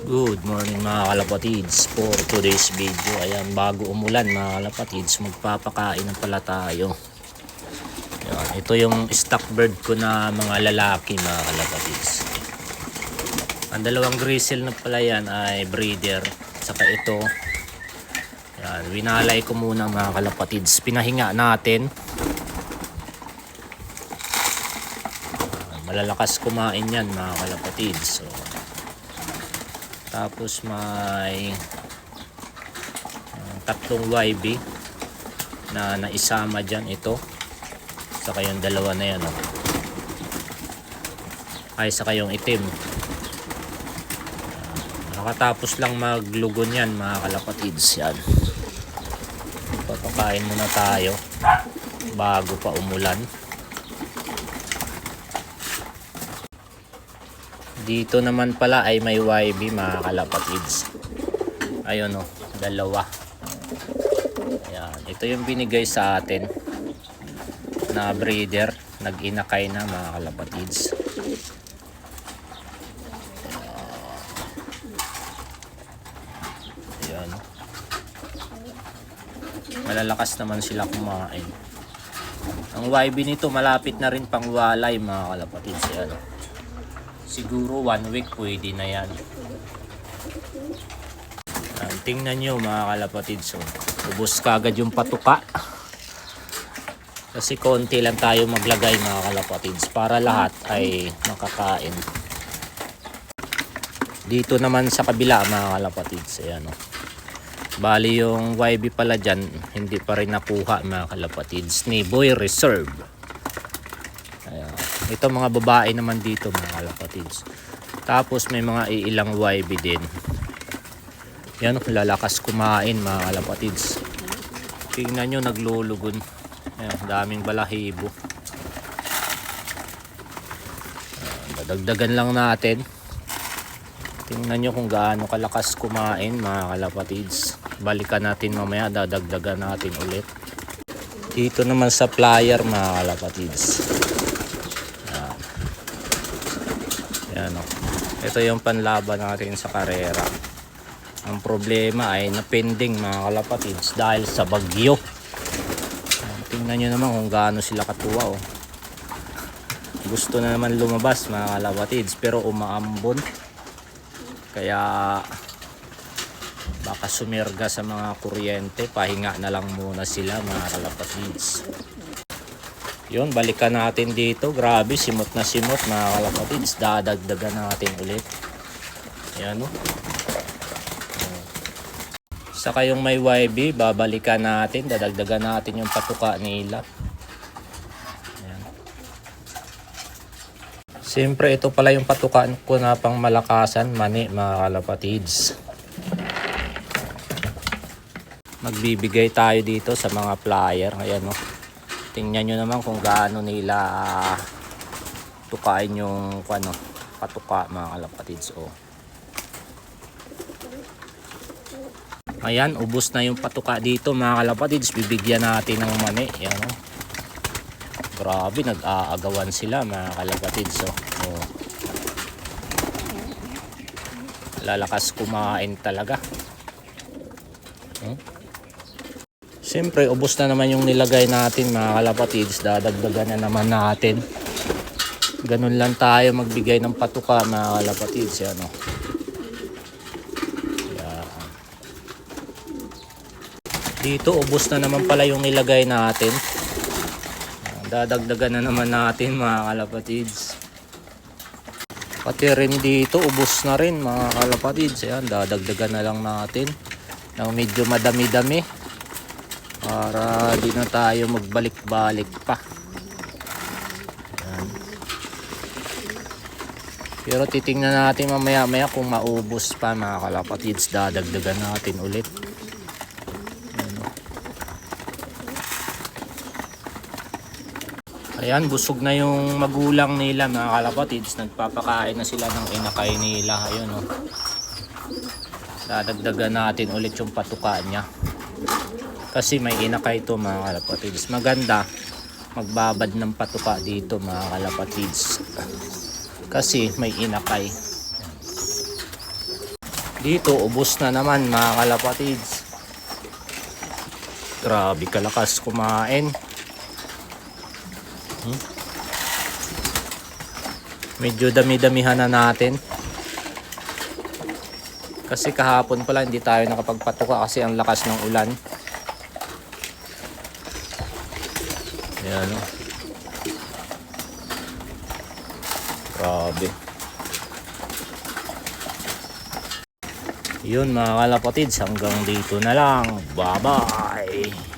Good morning mga kalapatids. For today's video, ayan, bago umulan mga kalapatids, magpapakain na pala tayo. Ayan, ito yung stock bird ko na mga lalaki mga kalapatids. Ang dalawang grizzle na pala yan ay breeder. Saka ito, ayan, winalay ko muna mga kalapatids. Pinahinga natin. Ayan, malalakas kumain yan mga kalapatids. So, tapos may tatlong YB na naisama dyan, ito saka yung dalawa na yan, oh. Ay saka yung itim. Nakatapos lang maglugon yan mga kalapatids. Yan, papakain muna tayo bago pa umulan. Dito naman pala ay may YB mga kalapatids. Ayun, oh, dalawa. Ayan, ito yung binigay sa atin na breeder. Nag-inakay na mga kalapatids. Ayan. Malalakas naman sila kumain. Ang YB nito malapit na rin pang walay mga kalapatids. Ayan. Siguro 1 week pwede na yan. Tingnan nyo mga kalapatids, so, ubos kagad yung patuka. Kasi konti lang tayo maglagay mga kalapatids para lahat ay makakain. Dito naman sa kabila mga kalapatids, ayan, oh. Bali yung YB pala dyan, hindi pa rin nakuha mga kalapatids. Ni-boy reserve. Ayan. Ito mga babae naman dito mga kalapatids. Tapos may mga ilang YB din. Yan, lalakas kumain mga kalapatids. Tingnan nyo, naglulugon. Ayan, daming balahibo. Dadagdagan lang natin. Tingnan nyo kung gaano kalakas kumain mga kalapatids. Balikan natin mamaya, dadagdagan natin ulit. Dito naman sa flyer mga kalapatids. Yan, oh. Ito yung panlaban natin sa karera. Ang problema ay napending mga kalapatids dahil sa bagyo. Tingnan nyo naman kung gaano sila katuwa, oh. Gusto na naman lumabas mga kalapatids pero umaambon. Kaya baka sumirga sa mga kuryente. Pahinga na lang muna sila mga kalapatids. Yun, balikan natin dito. Grabe, simot na simot mga kalapatids. Dadagdagan natin ulit. Ayan, oh. Saka yung may YB, babalikan natin. Dadagdagan natin yung patuka nila. Ayan. Siyempre, ito pala yung patukaan ko na pang malakasan. Mani mga kalapatids. Magbibigay tayo dito sa mga flyer. Ayan, oh. Tingnan nyo naman kung gaano nila tukain yung patuka mga kalapatids, oh. Ayan, ubos na yung patuka dito mga kalapatids. Bibigyan natin ng mani. Ayan, oh. Grabe, nag-aagawan sila mga kalapatids, oh. Oh. Lalakas kumain talaga. Siyempre, ubos na naman yung nilagay natin mga kalapatids. Dadagdagan na naman natin. Ganun lang tayo magbigay ng patuka mga kalapatids. Yan, oh. Yan. Dito, ubos na naman pala yung nilagay natin. Dadagdagan na naman natin mga kalapatids. Pati rin dito, ubos na rin mga kalapatids. Yan, dadagdagan na lang natin. Nang medyo madami-dami. Para di na tayo magbalik-balik pa. Ayan. Pero titingnan natin mamaya-maya kung maubos pa mga kalapatids. Dadagdagan natin ulit. Ayan, busog na yung magulang nila mga kalapatids. Nagpapakain na sila ng inakay nila. Ayun, oh. Dadagdagan natin ulit yung patuka niya. Kasi may inakay ito mga kalapatids. Maganda magbabad ng patuka dito mga kalapatids. Kasi may inakay. Dito, ubos na naman mga kalapatids. Grabe kalakas kumain. Medyo dami-damihan na natin. Kasi kahapon pala hindi tayo nakapagpatuka kasi ang lakas ng ulan. Ayan o. Grabe. Yun mga kalapatids, hanggang dito na lang. Bye bye.